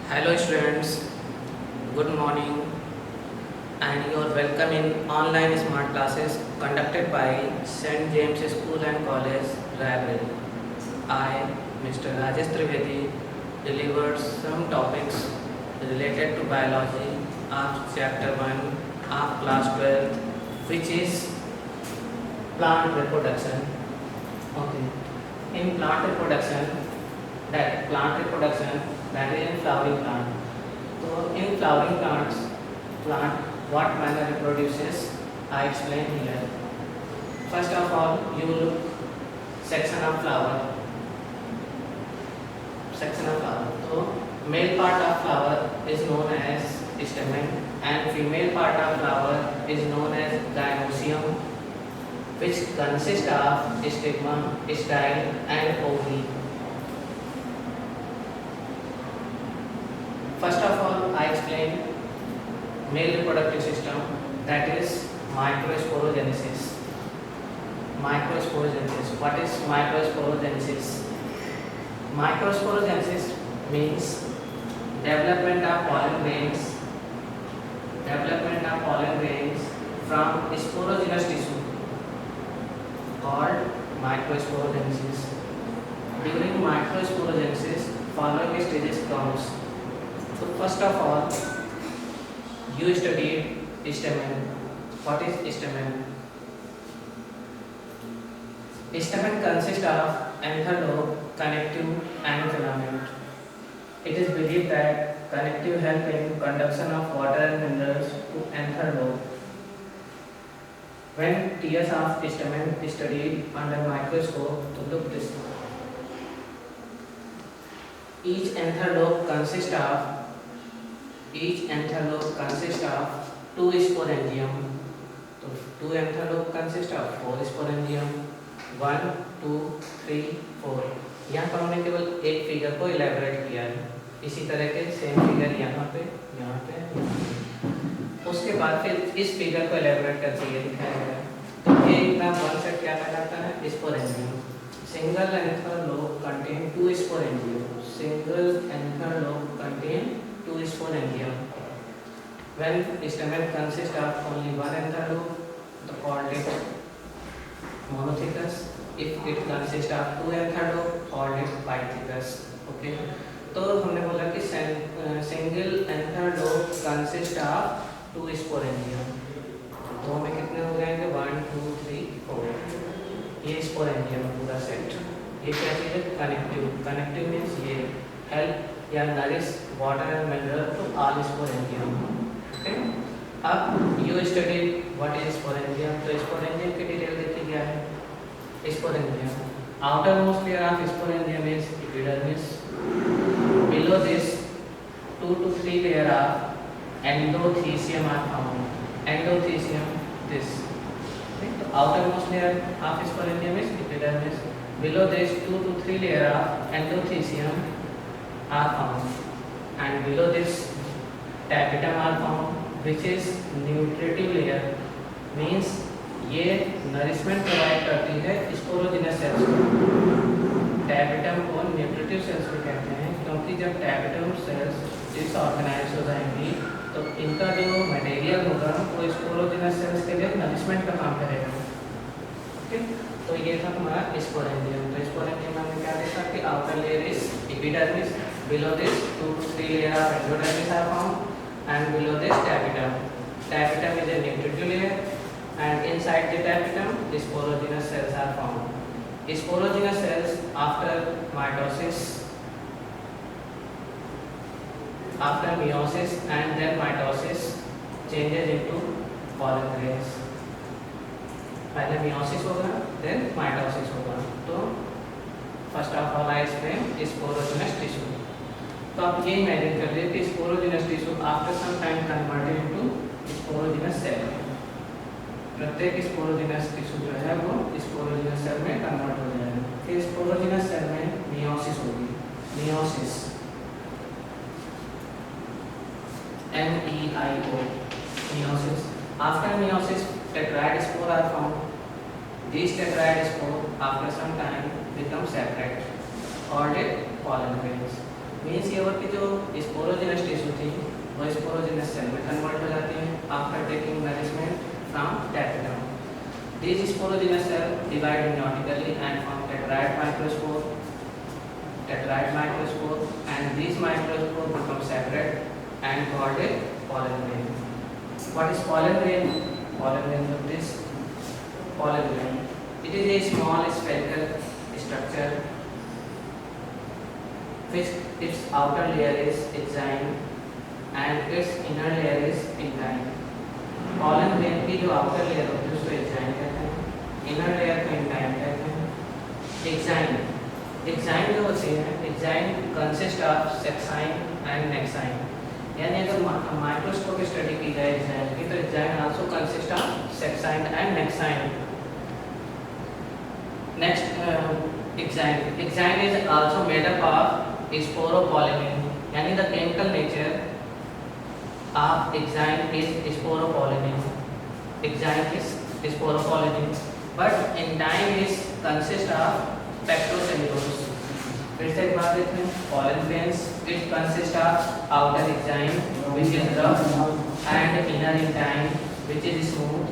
Hello students, good morning and you are welcome in online smart classes conducted by St. James School and College, Library. I, Mr. Rajesh Trivedi, delivered some topics related to biology of chapter 1 of class 12, which is plant reproduction. Okay. In plant reproduction that is in flowering plant. So in flowering plant what manner reproduces? I explain here. First of all, you look section of flower. So male part of flower is known as stamen and female part of flower is known as gynoecium, which consists of stigma, style and ovary. First of all, I explain male reproductive system, that is microsporogenesis. What is microsporogenesis? Microsporogenesis means development of pollen grains from sporogenous tissue called microsporogenesis. During microsporogenesis, following stages comes. So first of all, you studied stamen. What is stamen? Stamen consists of anther lobe, connective and filament. It is believed that connective help in conduction of water and minerals to anther lobe. When tiers of stamen is studied under microscope, to look this. Each anther lobe consists of two sporangium. So two anther lobe consist of four sporangium. 1, 2, 3, 4. यहाँ पर हमने केवल एक figure को elaborate किया है. इसी तरह के सेम फिगर यहाँ पे. उसके बाद फिर इस फिगर को इलेबोरेट करके ये दिखाया गया है. तो ये एग्जाम वन सेट क्या कहलाता है? Sporangium. Single anther lobe contain two sporangium. To sporangium. When stamen consists of only one anther lobe, the called it monothecous. If it consists of two anther lobe, called it bithecous. Okay. तो हमने बोला कि single anther lobe consists of two sporangium. तो हमें कितने हो जाएंगे? 1, 2, 3, 4. ये sporangium पूरा सेट. ये क्या चीज़ है? कनेक्टिव मीन्स ये हेल्प या nourish water and mineral to all sporangium. Okay. अब you study what is sporangium. तो स्पोरेंजियम की डिटेल देखी गया है. Sporangium outer most layer of sporangium is epidermis. Below this 2 to 3 layer of endothecium are found. Endothecium this. तो outer most layer of sporangium is epidermis. Below this 2 to 3 layer of endothecium are found, and below this tapetum are found, which is nutritive layer. Means ये nourishment provide करती है sporogenous cells को. tapetum को nutritive cells भी कहते हैं क्योंकि जब tapetum cells डिसऑर्गेनाइज हो जाएंगी तो इनका जो मटेरियल होगा वो sporogenous cells के लिए nourishment का काम करेगा. ठीक. तो ये था हमारा स्पोरेंजियम. तो स्पोरेंजियम हमने क्या देखा कि outer layer is epidermis. Below this 2 to 3 layer of endodermis are found and below this tapetum. Tapetum is a nutritive layer and inside the tapetum the sporogenous cells are found. Sporogenous cells after meiosis and then mitosis changes into pollen grains. पहले meiosis होगा then mitosis होगा. तो first of all I explain sporogenous tissue. तो आप ये imagine कर लीजिए कि sporogenous tissue after some time converted into sporogenous cell. प्रत्येक स्पोरोजेनस टिश्यू जो है वो स्पोरोजेनस सेल में कन्वर्ट हो जाएगा. फिर स्पोरोजेनस सेल में मियोसिस होगी. Meiosis MEIO meiosis. After meiosis tetrad spore are found. These tetrad spore after some time become separate called it pollen grains. Means ये हुआ कि जो स्पोरोजेनस टिश्यू थी वो स्पोरोजेनस सेल में कन्वर्ट हो जाती है after taking nourishment from tapetum. These sporogenous cells divide meiotically and form tetrad microspore, and these microspores become separate and called a pollen grain. What is pollen grain? Pollen grain of this pollen grain. It is a small spherical structure which its outer layer is exine and its inner layer is intine. pollen grain की जो outer layer होती है उसको exine कहते हैं, inner layer को intine कहते हैं. exine जो होती है, exine consist of sexine and nexine. यानी अगर माइक्रोस्कोप स्टडी की जाए exine की तो exine also consist of sexine and nexine. Next, exine is also made up of sporopollenin. यानी the chemical nature of exine is sporopollenin. Exine is sporopollenin, but intine is consist of pectocellulose. फिर से एक बार देखते हैं, pollen grains it consist of outer exine which is rough and inner intine which is smooth.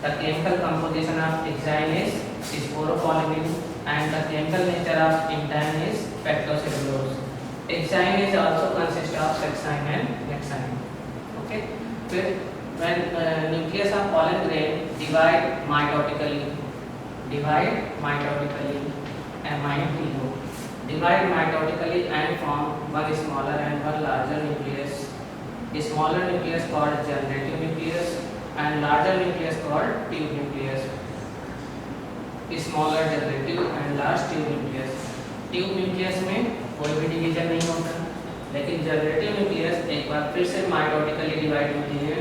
The chemical composition of exine is sporopollenin and the chemical nature of intine is pectocellulose. Exine is also consist of sexine and nexine. Okay. फिर when nucleus of pollen grain divide mitotically, divide mitotically and form one smaller and one larger nucleus. Smaller nucleus called generative nucleus and larger nucleus called tube nucleus. Smaller generative and large tube nucleus. Tube nucleus में कोई भी division नहीं होता, लेकिन generative nucleus एक बार फिर से mitotically divide होती है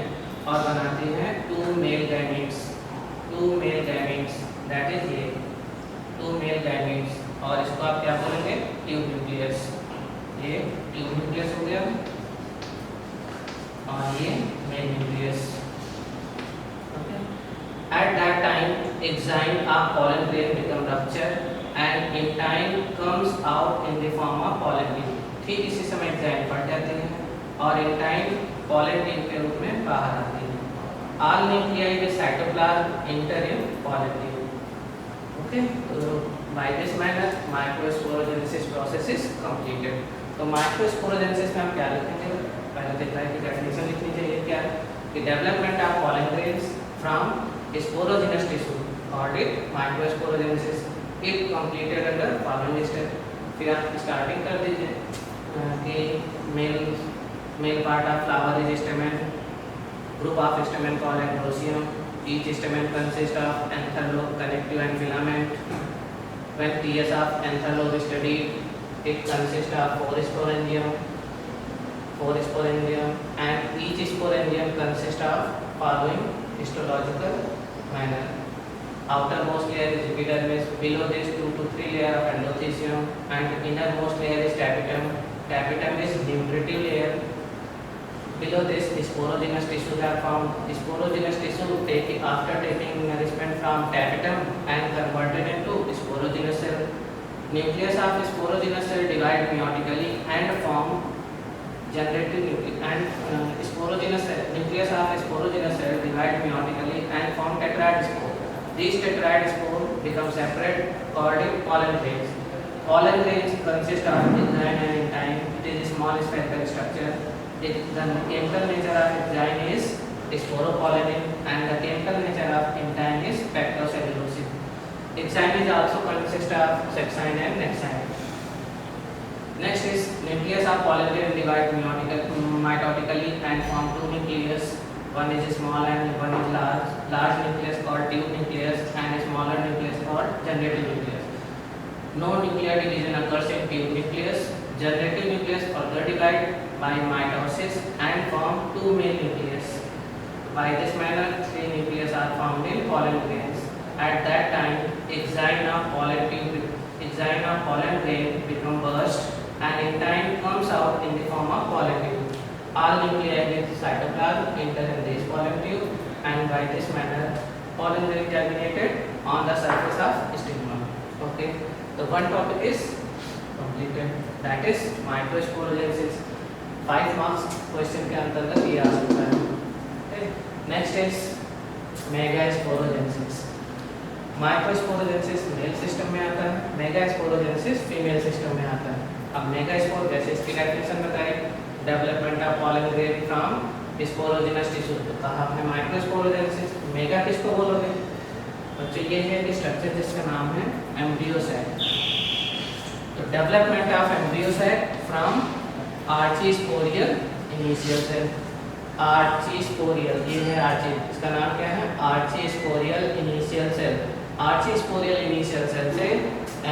और बनाती है two male gametes, that is ये टू मेल गैमेट्स. और इसको आप क्या बोलेंगे? Tube nucleus. ये ट्यूब न्यूक्लियस हो गया और ये male nucleus. At that time, exine of pollen grain become ruptured and intine comes out in the form of pollen tube. ठीक इसी समय exine फट जाते हैं और intine pollen tube के रूप में बाहर आते हैं. All nuclei with cytoplasm enter in pollen tube. Okay, so by this manner microsporogenesis process is completed. तो microsporogenesis में हम क्या लिखेंगे? पहले देखना है कि definition लिखनी चाहिए क्या है कि development of pollen grains from sporogenous tissue called it microsporogenesis. It completed under following step. फिर आप स्टार्टिंग कर दीजिए कि male part of flower is stamen, group of stamen called androecium. Each stamen consists of antherlobe, connective and filament. When TS of antherlobe is studied, it consists of four sporangium, and each sporangium consists of following histological manner. Outermost layer is epidermis, below this 2 to 3 layer of endothelium, and innermost layer is tapetum. Tapetum is nutritive layer. Below this sporogenous tissues are formed. Sporogenous tissue after taking nourishment from tapetum and converted into sporogenous cell. Nucleus of sporogenous cell divide meiotically and form generative nucleus, and sporogenous cell, nucleus of sporogenous cell divide meiotically and form tetrad spore. These tetrad spore become separate called pollen grains. Pollen grains consist of exine and intine. It is a small spherical structure. The chemical nature of exine is sporopollenin and the chemical nature of intine is pectocellulose. Exine is also consist of sexine and nexine. Next is nucleus of pollen grain divide mitotically and form two nucleus. One is small and one is large. Large nucleus called tube nucleus and smaller nucleus called generative nucleus. No nuclear division occurs in tube nucleus. Generative nucleus further divide by mitosis and form two male nucleus. By this manner, three nucleus are formed in pollen grains. At that time, exine of pollen grain become burst and intine comes out in the form of pollen tube. All nuclei with cytoplasm enter in this pollen tube, and by this manner, pollen grain germinated on the surface of stigma. Okay. The one topic is completed. That is microsporogenesis. 5 marks question के अंतर्गत ये आ सकता है. Next is megasporogenesis. Microsporogenesis male system में आता है, megasporogenesis female system में आता है. अब मेगास्पोर जैसे इसकी डेफिनेशन बताई, development of pollen grain from sporogenous tissue. तो कहा आपने माइक्रोस्पोरोजेनेसिस. मेगा किसको बोलोगे बच्चों? ये है कि स्ट्रक्चर जिसका नाम है एम्ब्रियो सैक. तो development of embryo sac from archesporial initial cell. Archesporial, ये है आर्ची, इसका नाम क्या है? Archesporial initial cell. Archesporial initial cell से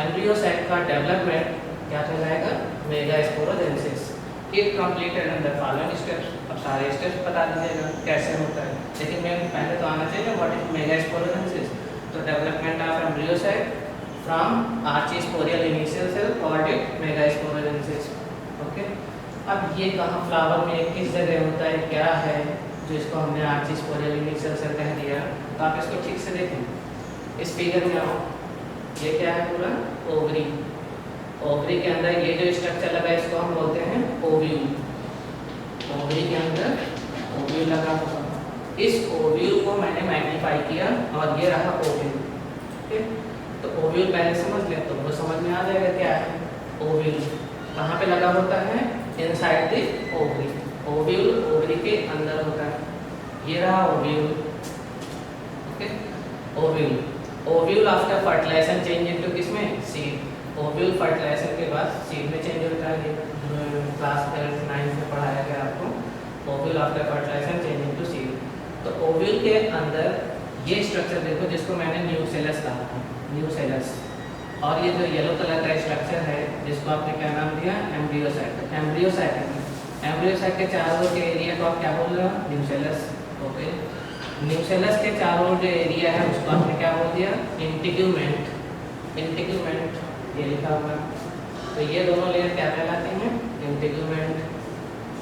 एम्ब्रियो सैक का डेवलपमेंट क्या कहलाएगा? Megasporogenesis. It completed in the following steps. अब सारे स्टेप्स बता दीजिएगा कैसे होता है, लेकिन मैं पहले तो आना चाहिए व्हाट इज मेगास्पोरोजेनेसिस. तो development of embryo sac from archesporial initial cell called it megasporogenesis. Okay. अब ये कहाँ फ्लावर में किस जगह होता है, क्या है जो इसको हमने आर्चीस्पोरियल इनिशियल सेल कह दिया? तो आप इसको ठीक से देखें. इस फिगर में आओ, ये क्या है? पूरा ओवरी. ओवरी के अंदर ये जो स्ट्रक्चर लगा है इसको हम बोलते हैं ओव्यूल. ओवरी के अंदर ओव्यूल लगा होगा. इस ओव्यूल को मैंने मैग्नीफाई किया और ये रहा ओव्यूल. ठीक. तो ओव्यूल पहले समझ ले तो वो समझ में आ जाएगा क्या है ओव्यूल. कहाँ पे लगा होता है? Inside the ovary. Ovule ovary के अंदर होता है. ये रहा ovule. Okay. Ovule. Ovule after fertilization change into किसमें? सीड. ओव्यूल फर्टिलाइजेशन के बाद सीड में चेंज होता है. क्लास 9 में पढ़ाया गया आपको. Ovule after fertilization change into seed. तो ओव्यूल के अंदर ये स्ट्रक्चर देखो जिसको मैंने न्यूसेलस कहा था. न्यूसेलस. और ये जो येलो कलर का स्ट्रक्चर है जिसको आपने क्या नाम दिया? Embryo sac. एम्ब्रियो सैक है. एम्ब्रियो सैक के चारों के एरिया को आप क्या बोल रहे हो? न्यूसेलस. ओके. न्यूसेलस के चारों जो एरिया है उसको आपने क्या बोल दिया? इंटीग्यूमेंट. इंटीग्यूमेंट ये लिखा हुआ. तो ये दोनों लेयर क्या कहलाते हैं? इंटीग्यूमेंट.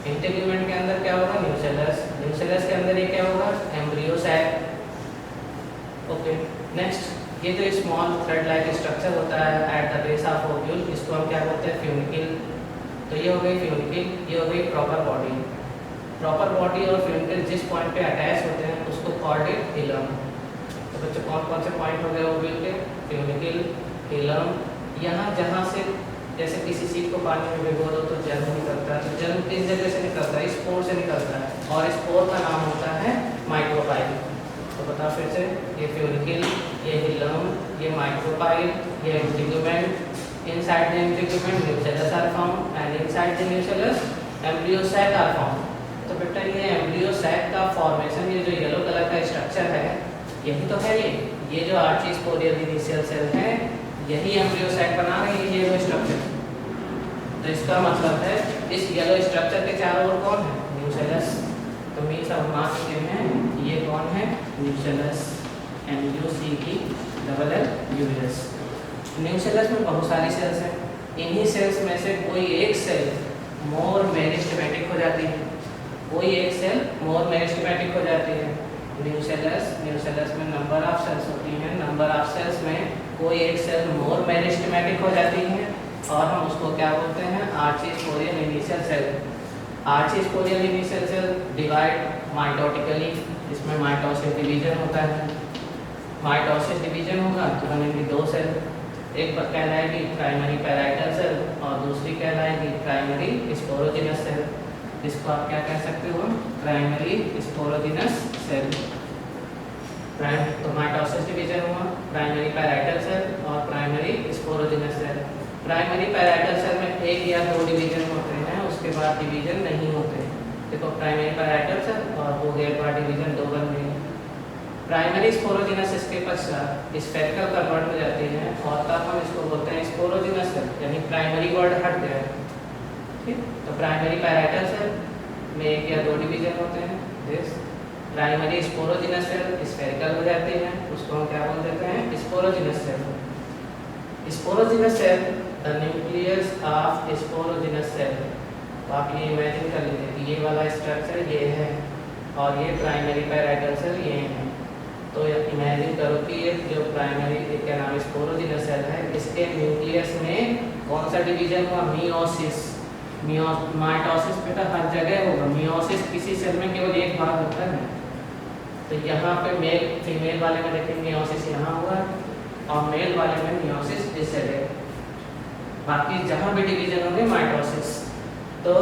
इंटीग्यूमेंट के अंदर क्या होगा? न्यूसेलस. न्यूसेलस के अंदर ये क्या होगा? Embryo sac. ओके. नेक्स्ट, ये जो स्मॉल थ्रेड लाइक स्ट्रक्चर होता है at the base of ovule, इसको हम क्या बोलते हैं? फ्यूनिकल. तो ये हो गई फ्यूनिकल. ये हो गई प्रॉपर बॉडी. प्रॉपर बॉडी और फ्यूनिकल जिस पॉइंट पे अटैच होते हैं उसको कॉल्ड इट हिलम. तो बच्चों कौन कौन से पॉइंट हो गए ओव्यूल के? Funicle, hilum. यहाँ जहाँ से जैसे किसी सीड को पानी में भिगो दो तो जर्म निकलता है. तो जर्म किस जगह से निकलता है? स्पोर से निकलता है. और स्पोर का नाम होता है माइक्रोपाइल. तो बताओ फिर से, ये फ्यूनिकल, ये हिलम, ये माइक्रोपाइल, ये integument. Inside the integument nucellus are found and inside the nucellus embryo sac are found. तो बेटा ये एम्ब्रियो सैक का फॉर्मेशन, ये जो येलो कलर का स्ट्रक्चर है यही तो है. ये जो आर्चीस्पोरियल इनिशियल सेल है यही एम्ब्रियो सैक बना रही है, ये जो स्ट्रक्चर. तो इसका मतलब है इस येलो स्ट्रक्चर के चारों ओर कौन है? न्यूसेलस. तो मीन्स अब मान चुके हैं ये कौन है? न्यूसेलस. NUCELLUS. न्यूसेलस में बहुत सारी सेल्स हैं. इन्हीं सेल्स में से कोई एक सेल मोर मेरिस्टेमेटिक हो जाती है. कोई एक सेल मोर मेरिस्टेमेटिक हो जाती है. न्यूसेलस में नंबर ऑफ सेल्स होती हैं. नंबर ऑफ सेल्स में कोई एक सेल मोर मेरिस्टेमेटिक हो जाती है और हम उसको क्या बोलते हैं? Archesporial initial cell. Archesporial initial cell divide mitotically. इसमें माइटोसिस डिवीजन होता है. माइटोसिस डिवीजन होगा तो बनेगी दो सेल. एक पर कहलाएगी प्राइमरी पैराइटल सेल और दूसरी कहलाएगी प्राइमरी स्पोरोजिनस सेल. इसको आप क्या कह सकते हो? Primary sporogenous cell. तो माइटोसिस डिवीजन हुआ, प्राइमरी पैराइटल सेल और primary sporogenous cell. Primary parietal cell में एक या दो डिवीजन होते हैं, उसके बाद डिवीजन नहीं होते. देखो प्राइमरी पैराइटल सेल और हो गया एक बार डिवीजन, दो बन गई. प्राइमरी स्पोरोजिनस इसके पश्चात स्फेरिकल कन्वर्ट हो जाती है और तब हम इसको बोलते हैं स्पोरोजिनस सेल, यानी प्राइमरी वर्ड हट गया. ठीक. तो प्राइमरी पैराइटल सेल में एक या दो डिवीजन होते हैं. This primary sporogenous cell spherical हो जाती है, उसको हम क्या बोल देते हैं? Sporogenous cell. Sporogenous cell the nucleus of sporogenous cell. तो आप ये इमेजिन कर लीजिए कि ये वाला स्ट्रक्चर ये है और ये प्राइमरी पैराइटल सेल ये है. तो इमेजिन करो कि ये जो प्राइमरी क्या नाम स्पोरोजिनस सेल है इसके न्यूक्लियस में कौन सा डिवीजन हुआ? मियोसिस। माइटोसिस बेटा हर जगह होगा, मियोसिस किसी सेल में केवल एक भाग होता है। तो यहाँ पे मेल फीमेल वाले में देखेंगे मियोसिस यहाँ हुआ और मेल वाले में मियोसिस इस जगह, बाकी जहाँ भी डिवीजन होंगे माइटोसिस। तो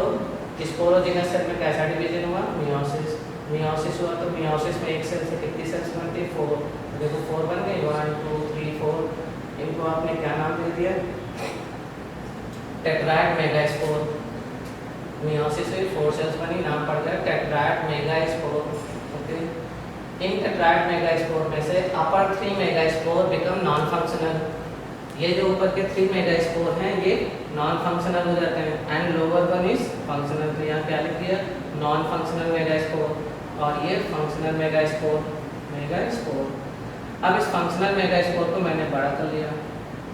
स्पोरोजिनस सेल में कैसा डिवीजन हुआ? मियोसिस। मियोसिस हुआ तो मियोसिस में एक सेल से कितनी सेल्स बनती है? 4। देखो 4 बन गई, 1 2 3 4। इनको आपने क्या नाम दे दिया? टेट्राएड मेगास्पोर। मियोसिस से 4 सेल्स बनी, नाम पड़ गया टेट्राएड मेगास्पोर। ओके, इन टेट्राएड मेगास्पोर में से अपर 3 मेगास्पोर बिकम नॉन फंक्शनल। ये जो ऊपर के 3 मेगास्पोर हैं ये नॉन फंक्शनल हो जाते हैं, and lower one is functional. तो यहाँ क्या लिख दिया? नॉन फंक्शनल मेगास्पोर, और ये फंक्शनल मेगास्पोर। अब इस फंक्शनल मेगास्पोर को मैंने बड़ा कर लिया,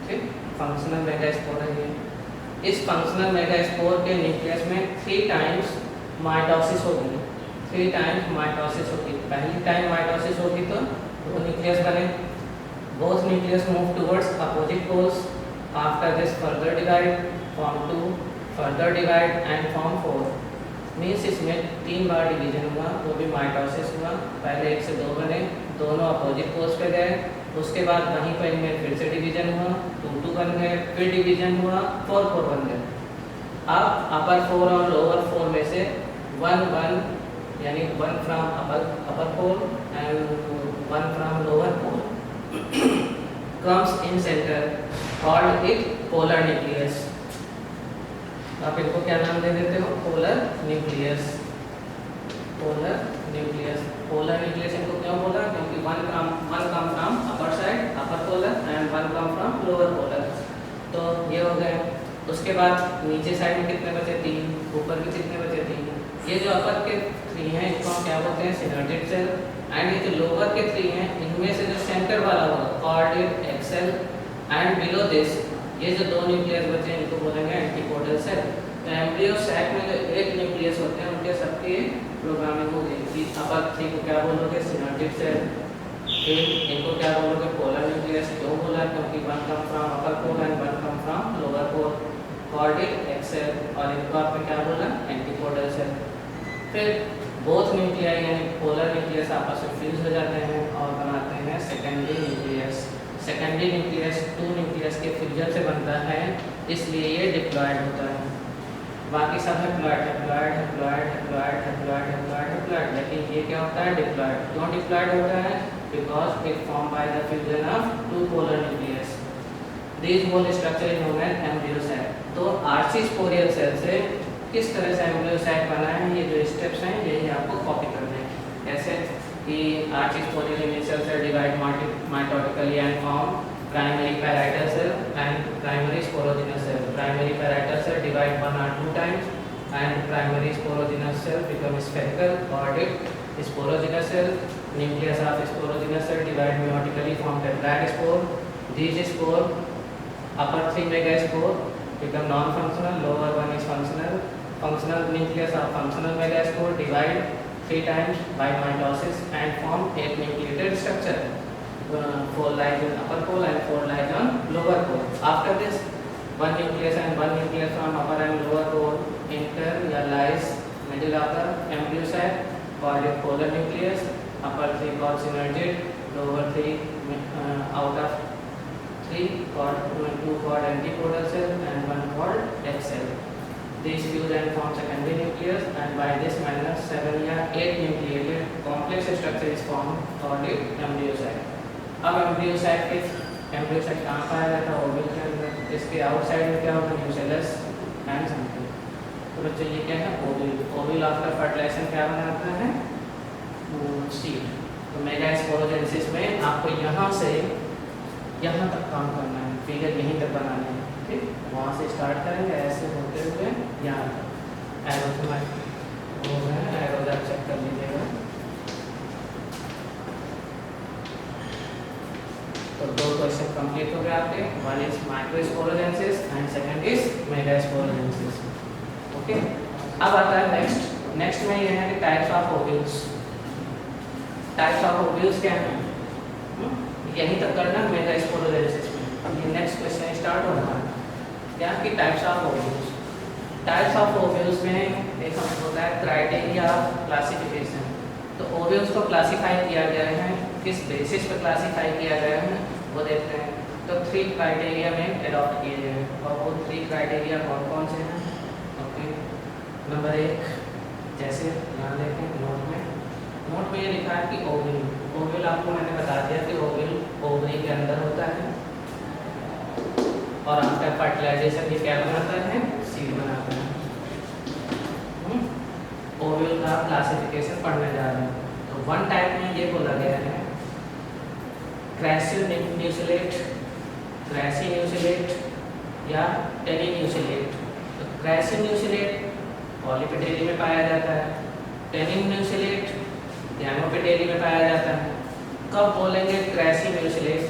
ठीक, फंक्शनल मेगास्पोर है ये। इस फंक्शनल मेगास्पोर के न्यूक्लियस में 3 टाइम्स माइटोसिस होगी, 3 टाइम्स माइटोसिस होगी। पहली टाइम माइटोसिस होगी तो 2 न्यूक्लियस बने, both nucleus move towards opposite poles. After this further divide, form 2, further divide and form 4. Means इसमें 3 बार डिवीजन हुआ, वो भी माइटोसिस हुआ। पहले 1 से 2 बने, दोनों अपोजिट पोल्स पे गए, उसके बाद वहीं पर इनमें फिर से डिवीजन हुआ, 2 2 बन गए, फिर डिवीजन हुआ, 4 4 बन गए। अब अपर 4 और लोअर 4 में से 1 1 यानी 1 from upper pole and 1 from lower pole comes in center, called it polar nucleus. आप इनको क्या नाम दे देते हो? Polar nucleus. Polar nucleus, polar nucleus इनको क्यों बोला? क्योंकि 1 come from upper side upper polar and 1 come from lower polar. तो ये हो गए। उसके बाद नीचे साइड में कितने बचे? 3। ऊपर भी कितने बचे? 3। ये जो अपर के 3 हैं इनको हम क्या बोलते हैं? Synergid cell. एंड ये जो लोअर के 3 हैं इनमें से जो सेंटर वाला होगा called it egg cell, and below this ये जो 2 न्यूक्लियस बचे हैं इनको बोलेंगे एंटीपोडल सेल। तो एम्ब्रियो सैक में जो 1 न्यूक्लियस होते हैं उनके सबके प्रोग्रामिंग हो गई। अपर 3 को क्या बोलोगे? Synergid cell. फिर इनको क्या बोलोगे? Polar nucleus. क्यों बोला? क्योंकि 1 come from upper pole and 1 come from lower pole, called it egg cell. और इनको आपने क्या बोला? Antipodal cell. फिर बोथ न्यूक्लियाई यानी पोलर न्यूक्लियस आपस में फ्यूज हो जाते हैं और बनाते हैं secondary nucleus. Secondary nucleus 2 nucleus के फ्यूजन से बनता है, इसलिए ये डिप्लॉयड होता है। बाकी सब हैप्लॉयड, लेकिन ये क्या होता है? डिप्लॉयड। क्यों डिप्लॉयड होता है? Because it form by the fusion of 2 polar nucleus. This whole structure is known as embryo sac. तो आर्ची स्पोरियल सेल से किस तरह से एम्ब्रियो सैक बना है, ये जो स्टेप्स हैं यही आपको कॉपी करने हैं। कैसे कि आर्ची स्पोरियल सेल से divide mitotically and form primary parietal cell and primary sporogenous cell. Primary parietal cell divide 1 or 2 times and primary sporogenous cell become spherical, called it sporogenous cell. Nucleus of sporogenous cell divide meiotically form tetrad spore. These spore upper 3 megaspore become non-functional, lower one is functional. Functional nucleus or functional megaspore divide 3 times by mitosis and form a nucleated structure. 4 lies on upper pole and 4 lies on lower pole. After this, 1 nucleus and 1 nucleus from upper and lower pole enter or lies middle of the embryo sac, called a polar nucleus. Upper 3 called synergid, lower 3 out of 3 called 2 called antipodal cell and 1 called X cell. These fuse and form secondary nucleus, and by this manner 7 या 8 nucleated complex structure is formed, called it embryo sac. अब embryo sac कहाँ पाया जाता है? Oval के अंदर। इसके outside में क्या होता है? Nucellus and something. तो बच्चों ये क्या है? ओवल। ओवल आफ्टर फर्टिलाइजेशन क्या बनाता है? सीड। तो मेगास्पोरोजेनेसिस में आपको यहाँ से यहाँ तक काम करना है, फिगर यहीं तक बनाना है, ठीक। वहाँ से स्टार्ट करेंगे ऐसे होते हुए यहाँ तक। एरो वो है, एरो आप चेक कर लीजिएगा। तो 2 क्वेश्चन कंप्लीट हो गए आपके। 1 is microsporogenesis and second is megasporogenesis. Okay, अब आता है नेक्स्ट में ये है कि types of ovules. Types of ovules क्या है? यहीं तक करना मेगास्पोरोजेनेसिस में। ये नेक्स्ट क्वेश्चन स्टार्ट हो रहा है। क्या कि types of ovules. Types of ovules में एक हम होता है क्राइटेरिया ऑफ क्लासिफिकेशन। तो ओव्यूल्स को क्लासिफाई किया गया है, किस बेसिस पर क्लासिफाई किया गया है वो देखते हैं। तो 3 क्राइटेरिया में अडॉप्ट किए गए हैं, और वो 3 क्राइटेरिया कौन कौन से हैं? ओके, नंबर 1 जैसे यहाँ देखें नोट में ये लिखा है कि ओव्यूल आपको मैंने बता दिया कि ओव्यूल ओवरी के अंदर होता है, और आफ्टर फर्टिलाइजेशन ये क्या बनाता है? सीड बनाता है। ओव्यूल का क्लासिफिकेशन पढ़ने जा रहे हैं। तो 1 टाइप में ये बोला गया है क्रैसिन्यूसिलेट, या टेनिन्यूसिलेट। तो क्रैसिन्यूसिलेट पॉलीपेटेली में पाया जाता है, टेनिन्यूसिलेट गैमोपेटेली में पाया जाता है। कब बोलेंगे क्रैसिन्यूसिलेट,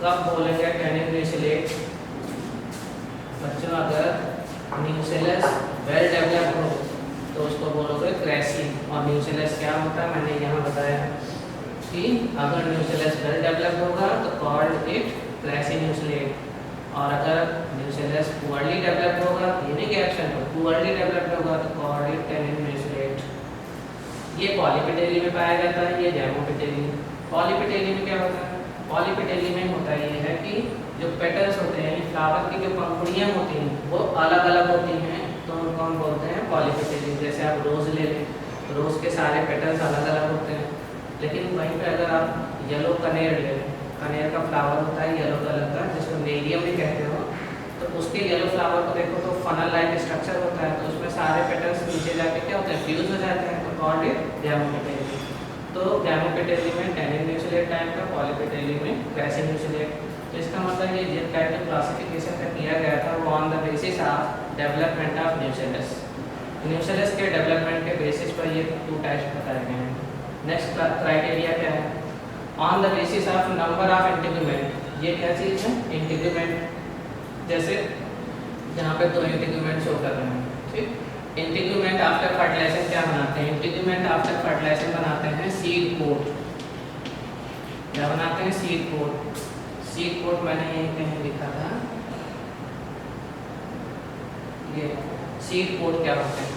कब बोलेंगे टेनिन्यूसिलेट? बच्चों अगर न्यूसेलस वेल डेवलप्ड हो तो उसको बोलोगे क्रैसी। और न्यूसेलस क्या होता है मैंने यहाँ बताया कि अगर न्यूसेलस वेल डेवलप्ड होगा तो कॉल्ड इट क्रैसिन्यूसिलेट, और अगर न्यूसेलस पुअरली डेवलप्ड होगा, ये नहीं कि एक्शन हो, पुअरली डेवलप्ड होगा तो कॉल्ड इट टेनिन्यूसिलेट। ये पॉलीपेटेली में पाया जाता है, ये गैमोपेटेली। पॉलीपेटेली में क्या होता है? पॉलीपेटेली में होता ये है कि जो पेटल्स होते हैं, फ्लावर की जो पंखुड़ियाँ होती हैं वो अलग अलग होती हैं, तो उनको हम बोलते हैं पॉलीपेटेली। जैसे आप रोज़ ले लें, रोज़ के सारे पेटल्स अलग अलग होते हैं, लेकिन वहीं पे अगर आप येलो कनेर ले लें, कनेर का फ्लावर होता है येलो कलर का जिसको नेरियम भी कहते हो, तो उसके येलो फ्लावर को देखो तो फनल लाइक स्ट्रक्चर होता है, तो उसमें सारे पेटल्स नीचे जाके क्या होते हैं? फ्यूज हो जाते हैं, तो कॉल्ड इट गैमोपेटेली। तो गैमोपेटेली में टेनिन्यूसिलेट टाइप का, पॉलीपेटेली में क्रैसिन्यूसिलेट। तो इसका मतलब ये जिस टाइप का क्लासिफिकेशन का किया गया था वो on the basis of development of nucellus. Nucellus के डेवलपमेंट के बेसिस पर ये 2 टाइप्स बताए गए हैं। नेक्स्ट क्राइटेरिया क्या है? On the basis of number of integument. ये क्या चीज़ है? इंटीग्यूमेंट। जैसे यहाँ पे 2 इंटीग्यूमेंट शो कर रहे हैं, ठीक। इंटीग्यूमेंट आफ्टर फर्टिलाइजेशन क्या बनाते हैं? इंटीग्यूमेंट आफ्टर फर्टिलाइजेशन बनाते हैं सीड कोट। क्या बनाते हैं? Seed coat. सीड कोट मैंने यहीं कहीं लिखा था, ये सीड कोट क्या होते हैं?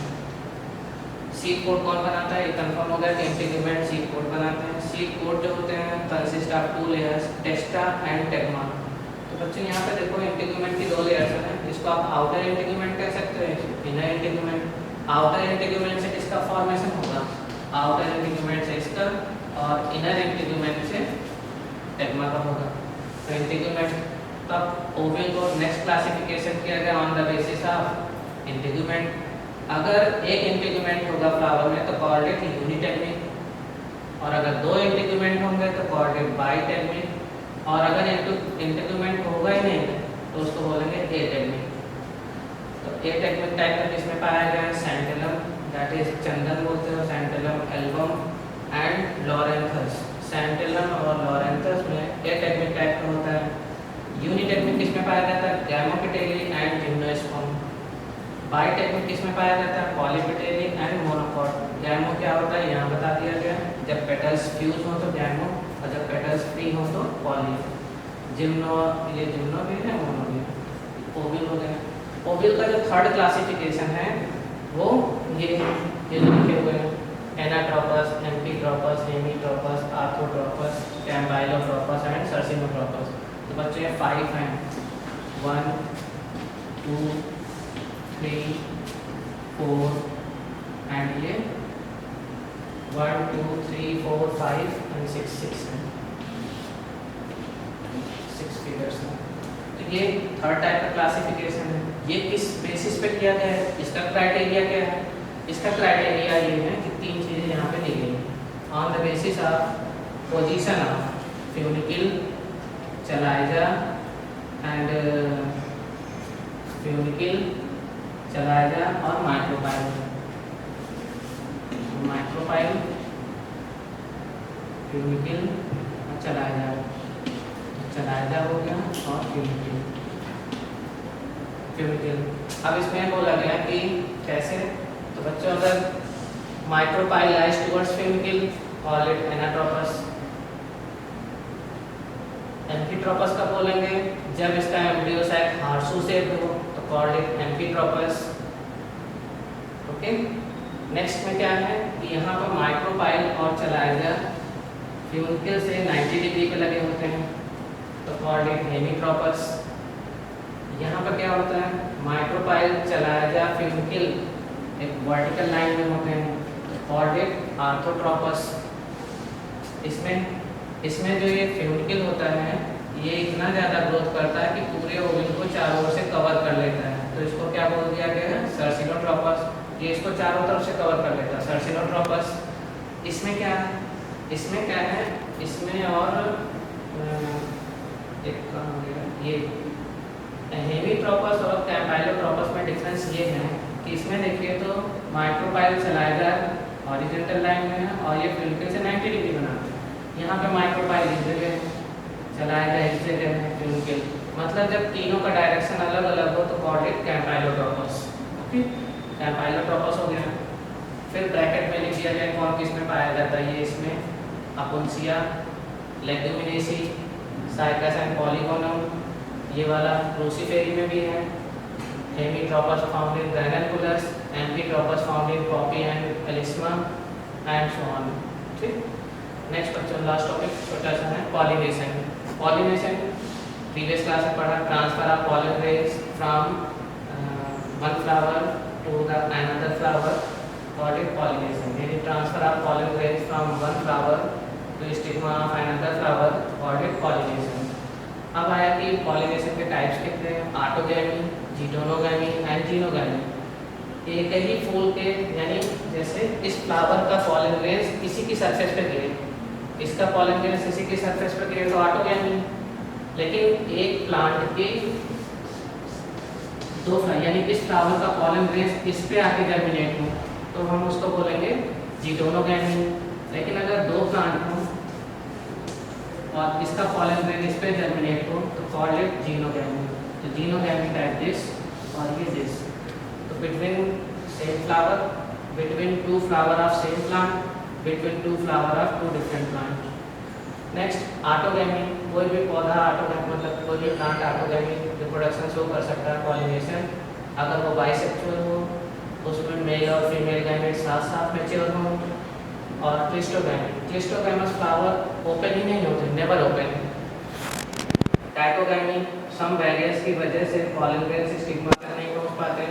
सीड कोट कौन बनाता है? ये कंफर्म हो गया कि इंटीग्यूमेंट सीड कोट बनाते हैं। सीड कोट जो होते हैं consist of 2 layers, testa and tegmen. तो बच्चों यहाँ पे देखो इंटीग्यूमेंट की 2 लेयर्स हैं, जिसको आप आउटर इंटीग्यूमेंट कह सकते हैं, इनर इंटीग्यूमेंट। आउटर इंटीग्यूमेंट से किसका फॉर्मेशन होगा? आउटर इंटीग्यूमेंट से इसका, और इनर इंटीग्यूमेंट से टेगमा का होगा। तो इंटीग्यूमेंट तब ओव्यूल को नेक्स्ट क्लासिफिकेशन किया गया on the basis of integument. अगर एक इंटीग्यूमेंट होगा फ्लावर में तो कॉल्ड इट यूनिटेगमिक, और अगर 2 इंटीग्यूमेंट होंगे तो कॉल्ड इट बाइटेगमिक, और अगर इंटीग्यूमेंट होगा ही नहीं तो उसको बोलेंगे एटेगमिक। तो एटेगमिक टाइप का किसमें पाया गया है? सैंटेलम, दैट इज चंदन बोलते हैं, सैंटेलम एल्बम एंड लॉरेंथस। सैंटेलम और लॉरेंथस में एटेगमिक टाइप का होता है। यूनिटेगमिक किसमें पाया जाता है? गैमोपेटेली एंड जिम्नोस्पर्म। बाइटेगमिक किसमें पाया जाता है? पॉलीपेटेली एंड मोनोकॉट। गैमो क्या होता है यहाँ बता दिया गया, जब पेटल्स फ्यूज हो तो गैमो, और जब पेटल्स फ्री हो तो पॉली। जिम्नो, ये जिम्नो भी है, मोनो भी है। ओव्यूल हो गया। ओव्यूल का जो 3rd क्लासिफिकेशन है वो ये जो लिखे हुए हैं, एनाट्रोपस, एम्फीट्रोपस, हेमीट्रोपस, आर्थोट्रोपस, कैम्बाइलोट्रोपस एंड सर्सिनोट्रोपस। तो बच्चों ये 5 हैं, 1 2 3 4 एंड ये 1 2 3 4 5 एंड 6 हैं, 6 फिगर्स हैं। तो ये 3rd टाइप का क्लासिफिकेशन है। ये किस बेसिस पे किया गया है? इसका क्राइटेरिया क्या है? इसका क्राइटेरिया ये है कि 3 चीज़ें यहाँ पे दी गई हैं। On the basis of position of funicle, chalaza and funicle, chalaza और माइक्रोपाइल। माइक्रोपाइल, फ्यूनिकल और चलाइजा। चलाइजा हो गया और फ्यूनिकल। अब इसमें बोला गया कि कैसे, तो बच्चों अगर micropyle lies towards funicle call it anatropous. Amphitropous का बोलेंगे जब इसका एम्ब्रियो साइक हार्सू शेप हो तो कॉल्ड इट एम्फीट्रोपस। ओके, नेक्स्ट में क्या है कि यहाँ पर माइक्रोपाइल और चलाइजा फ्यूनिकल से 90 डिग्री पे लगे होते हैं, तो कॉल्ड इट हेमीट्रोपस। यहाँ पर क्या होता है, माइक्रोपाइल चलाइजा फ्यूनिकल एक वर्टिकल लाइन में होते हैं, तो कॉल्ड इट आर्थोट्रोपस। इसमें जो ये फ्यूनिकल होता है ये इतना ज़्यादा ग्रोथ करता है कि पूरे ओवल को चारों ओर से कवर कर लेता है, तो इसको क्या बोल दिया गया है, सर्सिनोट्रोपस। ये इसको चारों तरफ से कवर कर लेता है, सर्सिनोट्रोपस। इसमें क्या है, इसमें और एक ये हेमीट्रोपस और कैम्पाइलोट्रोपस में डिफरेंस ये है कि इसमें देखिए तो माइक्रोपाइल चलाएगा हॉरिजॉन्टल लाइन में है और ये फ्यूनिकल से 90 डिग्री बनाते हैं। यहाँ पे माइक्रोपाइल इस जगह है, चलाएगा इस जगह है, फ्यूनिकल। मतलब जब तीनों का डायरेक्शन अलग अलग हो तो कॉल्ड इट कैम्पाइलोट्रोपस। ओके, कैम्पाइलोट्रोपस हो गया। फिर ब्रैकेट में लिख दिया जाए कौन किस में पाया जाता है, ये इसमें अपुंसिया, लेग्यूमिनेसी, साइकस एंड पॉलीगोनम, ये वाला क्रूसीफेरी में भी है। Hemitropous found in Ranunculus, amphitropous found in poppy and Alisma and so on. ठीक, नेक्स्ट बच्चों लास्ट टॉपिक छोटा सा है पॉलिनेशन। पॉलिनेशन प्रीवियस क्लास में पढ़ा, transfer of pollen grains from one flower to the another flower, called it pollination. यानी transfer of pollen grains from one flower to stigma of another flower, called it pollination. अब आया कि pollination के types कितने हैं, autogamy, जीटोनोगैमी and xenogamy. एक ही फूल के यानी जैसे इस फ्लावर का पॉलन ग्रेन्स किसी की सरफेस पे गिरे, इसका पॉलन ग्रेन्स इसी की सरफेस पे गिरे तो ऑटोगैमी। लेकिन एक प्लांट के दो यानी इस फ्लावर का पॉलन ग्रेन्स इस पे आके जर्मिनेट हो तो हम उसको बोलेंगे जीटोनोगैमी। लेकिन अगर दो प्लांट हो और इसका पॉलन ग्रेन इस पे जर्मिनेट हो तो कॉल्ड इट जीनोगैमी। तो जीनोगैमी टाइप दिस और ये दिस। तो between same flower, between two flower of same plant, between two flower of two different plant. Next autogamy, कोई भी पौधा ऑटोगैमी मतलब कोई भी प्लांट ऑटोगैमी रिप्रोडक्शन शो कर सकता है, पॉलिनेशन। अगर वो बाइसेक्सुअल हो, उसमें मेल और फीमेल गैमेट साथ साथ मैच्योर हो। और क्लिस्टोगैमस फ्लावर ओपन ही नहीं होते, नेवर ओपन। डाइकोगैमी, सम बैरियर्स की वजह से पॉलन ग्रेन से स्टिग्मा तक नहीं पहुंच पाते।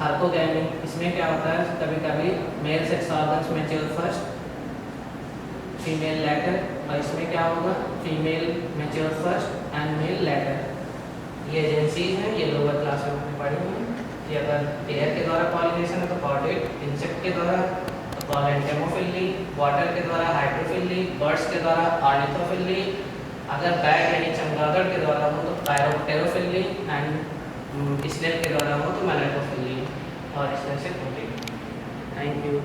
हार्कोगैमी, इसमें क्या होता है कभी कभी male sex organs mature first, female later, और इसमें क्या होगा female mature first and male later. ये एजेंसीज हैं, ये लोअर क्लास में हमने पढ़ी हैं कि अगर एयर के द्वारा पॉलिनेशन है तो कॉल्ड इट इंसेक्ट के द्वारा, कॉल्ड इट हेमोफिली, वाटर के द्वारा हाइड्रोफिली, बर्ड्स के द्वारा ऑर्निथोफिली, अगर बैग यानी चमगादड़ के द्वारा हो तो पैरोटेरोफिली एंड स्नेल के द्वारा हो तो मैनेटोफिली, और इस तरह से प्रोटीन। Thank you.